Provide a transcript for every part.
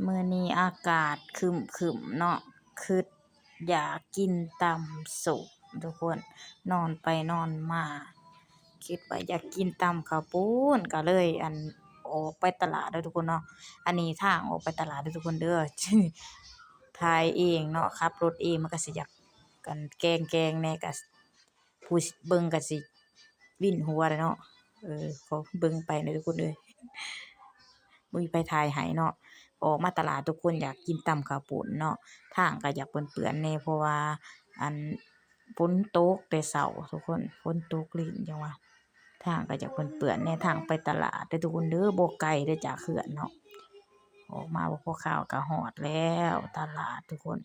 มื้อนี้อากาศครึมๆเนาะคิดอยากกินตำส้มทุกคนนอนไปนอนมาคิดว่าอยากกินตำข้าวปุ้นก็เลยออกไปตลาดเด้อทุกคนเนาะอันนี้ทางออกไปตลาดเด้อทุกคนเด้อ ถ่ายเองเนาะขับรถเองมันก็สิอยากกันแกล้งๆแหน่ก็ผู้เบิ่งก็สิวินหัวแหละเนาะขอเบิ่งไปเด้อทุกคนเอ้ยบ่มีไผถ่ายให้เนาะออกมาตลาดทุกคนอยากกินตำข้าวปุ้นเนาะทางก็อยากเปื้อนๆแหน่เพราะว่าอันฝนตกแต่เช้าทุกคนฝนตกลิ้นจังว่าทางก็อยากเปื้อนๆแหน่ทางไปตลาดเด้อทุกคนเด้อบ่ไกลเด้อจากเขื่อนเนาะออกมาบ่พอข้าวก็ฮอดแล้วตลาดทุกคน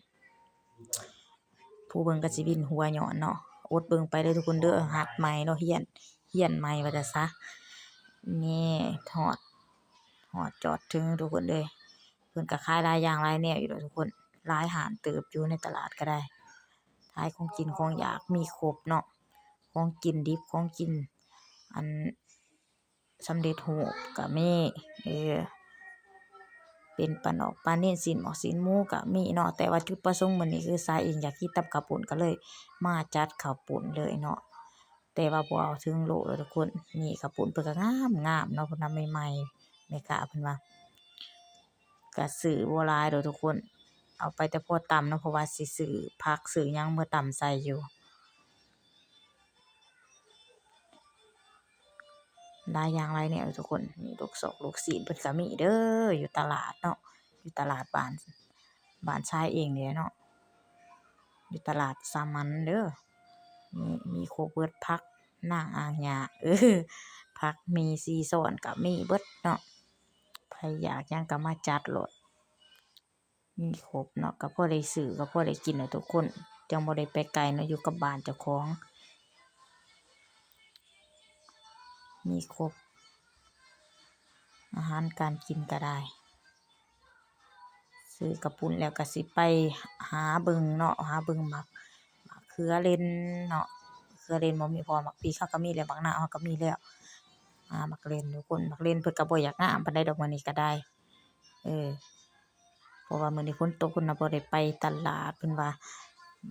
ผู้เบิ่งก็สิวินหัวย้อนเนาะอดเบิ่งไปเด้อทุกคนเด้อหัดใหม่เนาะเรียนใหม่ว่าซะซะนี่ฮอดจอดถึงทุกคนเอ้ยเพิ่นก็ขายหลายอย่างหลายแนวอยู่ดอกทุกคนหลายห้านเติบอยู่ในตลาดก็ได้ขายของกินของอยากมีครบเนาะของกินดิบของกินอันสำเร็จรูปก็มีเออ เป็นปลานอกปลาเน้นสินหมอกสินหมูก็มีเนาะแต่ว่าจุดประสงค์มื้อนี้คือสายเองอยากกินตำข้าวปุ้นก็เลยมาจัดข้าวปุ้นเลยเนาะแต่ว่าบ่เอาถึงโลเด้อทุกคนนี่ข้าวปุ้นเพิ่นก็งามเนาะเพิ่นทำใหม่ๆแม่ค้าเพิ่นว่าก็ซื้อบ่หลายดอกทุกคนเอาไปแต่พอตำเนาะเพราะว่าสิซื้อผักซื้อหยังมาตำใส่อยู่หลายอย่างหลายแนวทุกคนนี่ลูกสอกลูกชิ้นเพิ่นก็มีเด้ออยู่ตลาดเนาะอยู่ตลาดบ้านชายเองนี่แหละเนาะ อยู่ตลาดสามัญเด้อมีครบเบิดผักนางอ่างหญ้าผักมี4ช้อนก็มีเบิดเนาะไผอยากหยังก็มาจัดโลดมีครบเนาะก็พอได้ซื้อก็พอได้กินอะทุกคนจังบ่ได้ไปไกลเนาะอยู่กับบ้านเจ้าของมีครบอาหารการกินก็ได้ซื้อกระปุ้นแล้วก็สิไปหาเบิ่งเนาะหาเบิ่งมักเขือเล่นเนาะเขือเล่นบ่มีพอมักพริกเราก็มีแล้วบักนาวเราก็มีแล้วมักเล่นทุกคนมักเล่นเพิ่นก็บ่อยากงามปานใดดอกมื้อนี้ก็ได้เออเพราะว่ามื้อนี้ฝนตกเพิ่นน่ะบ่ได้ไปตลาดเพิ่นว่า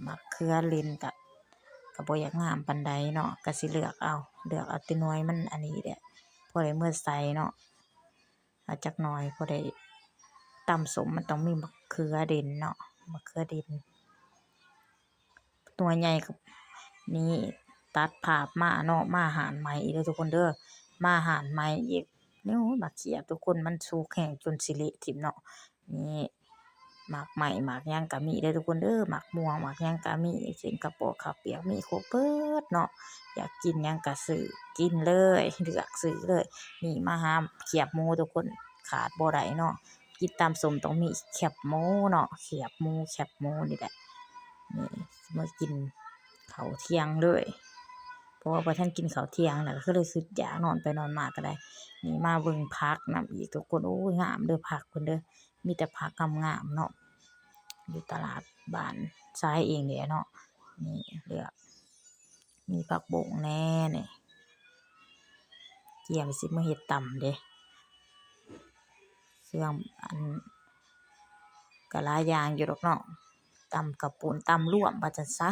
มักเขือเล่นก็บ่อยากงามปานใดเนาะก็สิเลือกเอาแต่หน่วยมันอันนี้แหละพอได้มื้อใส่เนาะเอาจักหน่อยพอได้ตำส้มมันต้องมีมะเขือเด่นเนาะมะเขือเด่นตัวใหญ่ก็นี่ตัดภาพมาเนาะมาหารใหม่อีกเด้อทุกคนเด้อมาหารใหม่อีกโอ้บักเขียบทุกคนมันสุกแห้งจนสิเละทิ่มเนาะนี่หมากไหม้หมากหยังก็มีเด้อทุกคนเด้อหมากม่วงหมากหยังก็มีเส้นกระปอกข้าวเปียกมีครบเบิดเนาะอยากกินหยังก็ซื้อกินเลยเลือกซื้อเลยนี่มาหาเขียบหมูทุกคนขาดบ่ได้เนาะกินตำส้มต้องมีแคบหมูเนาะเขียบหมูแคบหมูนี่แหละนี่มากินข้าวเที่ยงเลยเพราะว่าบ่ทันกินข้าวเที่ยงน่ะก็เลยคิดอยากนอนไปนอนมาก็ได้นี่มาเบิ่งผักนำอีกทุกคนโอ้ยงามเด้อผักเพิ่นเด้อมีแต่ผักงามๆเนาะอยู่ตลาดบ้านชายเองนี่แหละเนาะนี่เลือกมีผักบงแหน่นี่เกี่ยมสิมาเฮ็ดตำเด้เครื่องก็หลายอย่างอยู่ดอกเนาะตำข้าวปุ้นตำรวมว่าจั่นซะ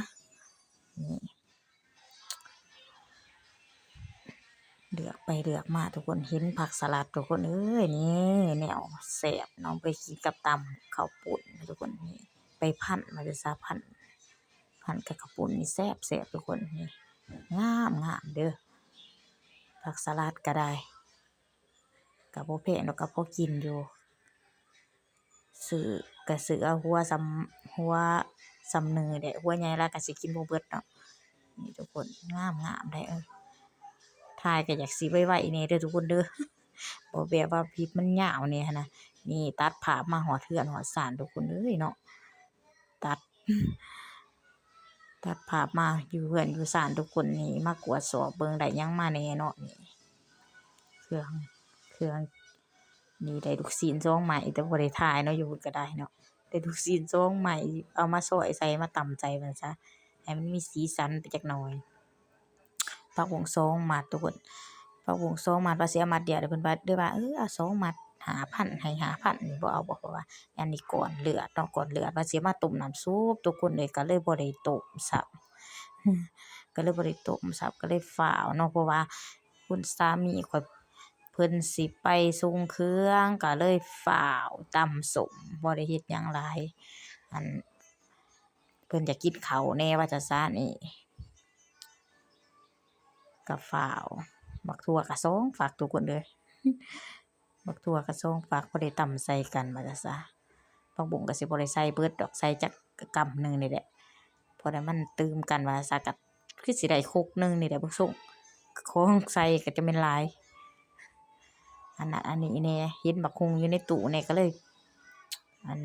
นี่เลือกไปเลือกมาทุกคนเห็นผักสลัดทุกคนเอ้ยนี่แนวแซ่บเนาะไปกินกับตำข้าวปุ้นทุกคนนี่ไปพันว่าจั่นซะพันกับข้าวปุ้นนี่แซ่บทุกคนนี่งามเด้อผักสลัดก็ได้ก็บ่แพงดอกก็พอกินอยู่ซื้อก็ซื้อเอาหัวส่ำนิ้อได้หัวใหญ่หลายก็สิกินบ่เบิดเนาะนี่ทุกคนงามได้ถ่ายก็อยากสิไวๆแหน่เด้อทุกคนเด้อบ่แบบว่าคลิปมันยาวแหน่หั้นนะนี่ตัดภาพมาฮอดเรือนฮอดศาลทุกคนเอ้ยเนาะตัดภาพมาอยู่เรือนอยู่ศาลทุกคนนี่มากวดสอบเบิ่งได้หยังมาแหน่เนาะนี่เครื่องนี่ได้ลูกชิ้น2ไม้แต่บ่ได้ถ่ายเนาะอยู่พุ่นก็ได้เนาะได้ลูกชิ้น2ไม้เอามาซอยใส่มาตำใส่ว่าซะให้มันมีสีสันไปจักหน่อยผักบุ้ง2มัดทุกคนผักบุ้ง2มัดว่าสิเอามัดเดียวเดี๋ยวเพิ่นว่าเอา2มัด 5,000ให้5,000นี่บ่เอาบ่เพราะว่าอันนี้ก่อนเลือดเนาะก่อนเลือดว่าสิมาต้มน้ำซุปทุกคนเอ้ยก็เลยบ่ได้ต้มซ้ำก็เลยบ่ได้ต้มซ้ำก็เลยฟ้าวเนาะเพราะว่าคุณสามีข้อยเพิ่นสิไปส่งเครื่องก็เลยฟ้าวตำส้มบ่ได้เฮ็ดหยังหลายอันเพิ่นจะกินข้าวแน่ว่าจะซ่านี่ก็ฟ้าวบักทั่วก็สองฝักทุกคนเด้อบักทั่วก็สองฝักบ่ได้ตำใส่กันว่าจะซะผักบุ้งก็สิบ่ได้ใส่เบิดดอกใส่จักกำหนึ่งนี่แหละเพราะว่ามันตื่มกันว่าซะก็คือสิได้ครกหนึ่งนี่แหละเบิ่งส่งของใส่ก็จะแม่นหลายอันนั้นอันนี้แหน่เห็นบักหุ่งอยู่ในตู้แหน่ก็เลยอัน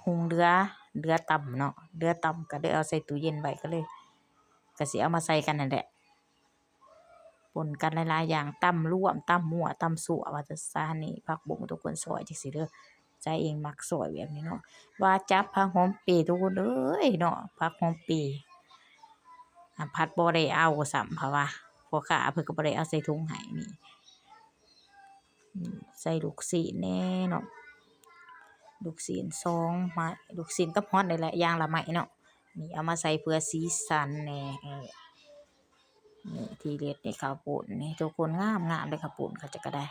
หุ่งเหลือต่ำเนาะเหลือต่ำก็เลยเอาใส่ตู้เย็นไว้ก็เลยก็สิเอามาใส่กันนั่นแหละปนกันหลายๆอย่างตำรวมตำมั่วตำสั่วว่าจะซะนี่ผักบุ้งทุกคนซอยจังซี่เด้อใจเองมักซอยแบบนี้เนาะว่าจับผักหอมเปรย์ทุกคนเอ้ยเนาะผักหอมเปรย์ผัดบ่ได้เอาซ้ำเพราะว่าพ่อค้าเพิ่นก็บ่ได้เอาใส่ถุงให้นี่ใส่ลูกชิ้นแหน่เนาะลูกชิ้น2ไม้ลูกชิ้นกับฮอดนี่แหละอย่างละไม้เนาะนี่เอามาใส่เพื่อสีสันแหน่นี่ที่เด็ดนี่ข้าวปุ้นนี่ทุกคนงามๆเลยข้าวปุ้นเขาจะก็ได้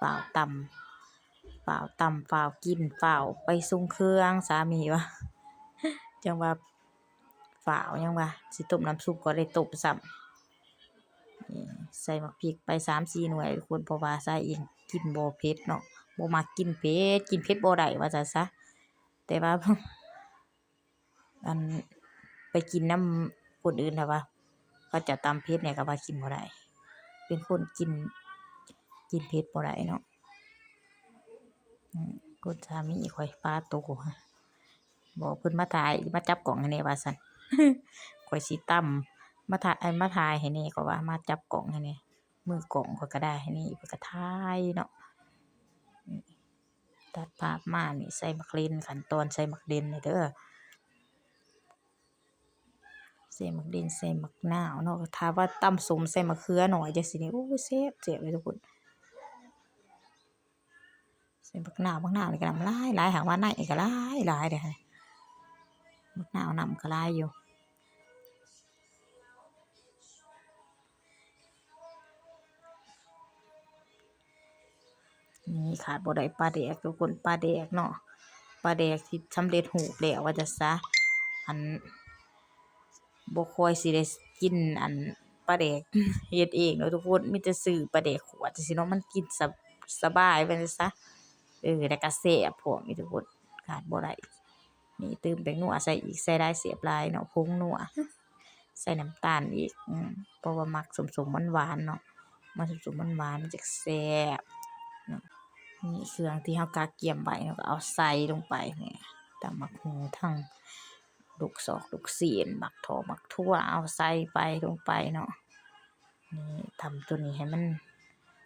ฝ่าวตฝ่าวกินฝ่าวไปส่งเครื่องสามีว่าจังว่าฝ่าวยังว่าสิต้มน้ำซุปก็ได้ต้มซ้ำนี่ใส่หมักพริกไป3-4หน่วยทุกคนเพราะว่าซาเองกินบ่เผ็ดเนาะบ่มักกินเผ็ดบ่ได้ว่าซั่นซะแต่ว่าอันไปกินน้ำคนอื่นถ้าว่าเขาจะตำเผ็ดเนี่ยก็ว่ากินบ่ได้เป็นคนกินเผ็ดบ่ได้เนาะคุณสามีข้อยปาโตบอกเพิ่นมาถ่ายมาจับกล่องให้แหน่ว่าซั่นข้อยสิตำมาถ่ายให้แหน่ก็ว่ามาจับกล่องให้แหน่มือกล่องข้อยก็ได้ให้นี่เพิ่นก็ถ่ายเนาะตัดภาพมานี่ใส่มักเล่นขั้นตอนใส่มักเล่นนี่เด้อใส่มักเล่นใส่มักนาวเนาะถ้าว่าตำส้มใส่มะเขือหน่อยจังซี่นี่โอ้แซ่บเลยทุกคนใส่บักนาวนี่ก็น้ำหลายหากว่าในก็หลายเด้อบักนาวนำก็หลายอยู่นี่ขาดบ่ได้ปลาแดกทุกคนปลาแดกเนาะปลาแดกที่สำเร็จรูปแล้วว่าจะซะอันบ่ค่อยสิได้กินอันปลาแดกเฮ็ดเองเนาะทุกคนมีแต่ซื้อปลาแดกขวดจังซี่เนาะมันกินสบายว่าจั่งซะแล้วก็แซ่บพร้อมอีกทุกคนขาดบ่ได้นี่เติมแป้งนัวใส่อีกใส่หลายเสียบหลายเนาะผงนัวใส่น้ำตาลอีกเพราะว่ามักสมๆหวานๆเนาะมันสมๆหวานๆมันจักแซ่บเนาะนี่เครื่องที่เฮากะเกียมไว้เนาะก็เอาใส่ลงไปนี่ตำบักหุ่งทั้งลูกศอกลูกศีลบักถั่วเอาใส่ไปลงไปเนาะนี่ทำตัวนี้ให้มัน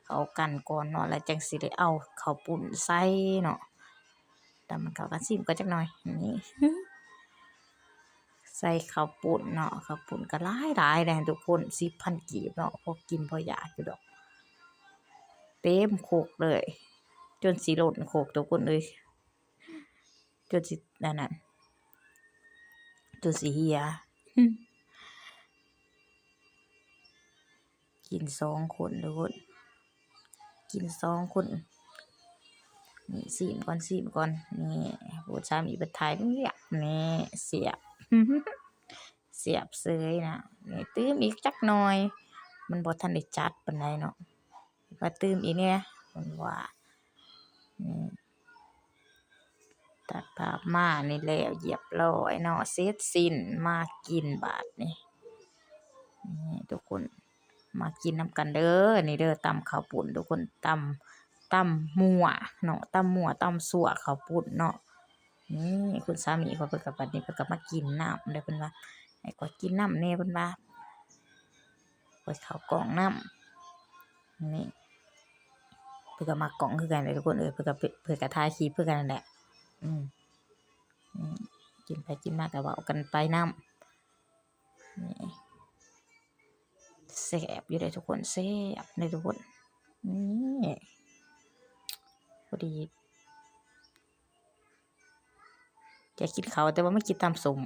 เข้ากันก่อนเนาะแล้วจังสิได้เอาข้าวปุ้นใส่เนาะแต่มันเข้ากันซิมก็จักหน่อยนี่ใส่ข้าวปุ้นเนาะข้าวปุ้นก็หลายแหละทุกคน10,000กีบเนาะพอกินพออยากอยู่ดอกเต็มโคกเลยจนสิล้นโคกทุกคนเอ้ยจนสินั่นน่ะจนสิเหี่ยกิน2คนทุกคนกิน2คนนี่ซิมก่อนนี่ผู้สามีเพิ่นถ่ายเงียบนี่เสียบเสียบเสยนะนี่ตื้มอีกจักหน่อยมันบ่ทันได้จัดปานใดเนาะว่าตื้มอีกแหน่เพิ่นว่าตัดภาพมานี่แล้วเรียบร้อยเนาะเสร็จสิ้นมากินบาดนี้นี่ทุกคนมากินนำกันเด้อนี่เด้อตำข้าวปุ้นทุกคนตำมั่วเนาะตำมั่วตำสั่วข้าวปุ้นเนาะนี่คุณสามีเขาเพิ่นก็บัดนี้เพิ่นก็มากินน้ำเด้อเพิ่นว่าให้ข้อยกินน้ำแหน่เพิ่นว่าข้อยเข้ากล่องน้ำนี่เพิ่นก็มักกล่องคือกันเด้อทุกคนเพิ่นก็ถ่ายคลิปคือกันนั่นแหละกินไปกินมาก็เว้ากันไปนำนี่ แซ่บอยู่เด้อทุกคนแซ่บเด้อทุกคนนี่พอดีจะกินข้าวแต่ว่าไม่กินตำส้ม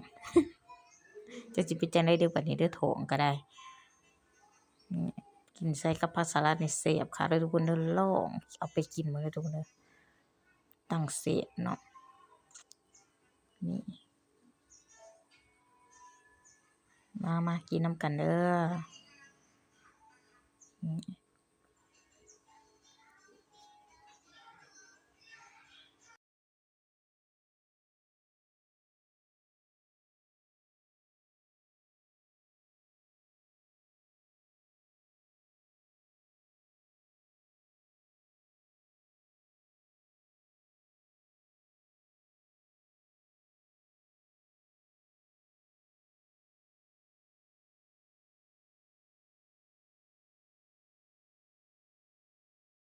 จะสิเป็นจั่งใดเด้อบัดนี้เด้อท้องก็ได้นี่กินใส่กับผักสลัดนี่แซ่บคักเด้อทุกคนเด้อลองเอาไปกินเบิ่งเด้อทุกคนเด้อตั้งแซ่บเนาะนี่มากินนำกันเด้อนี่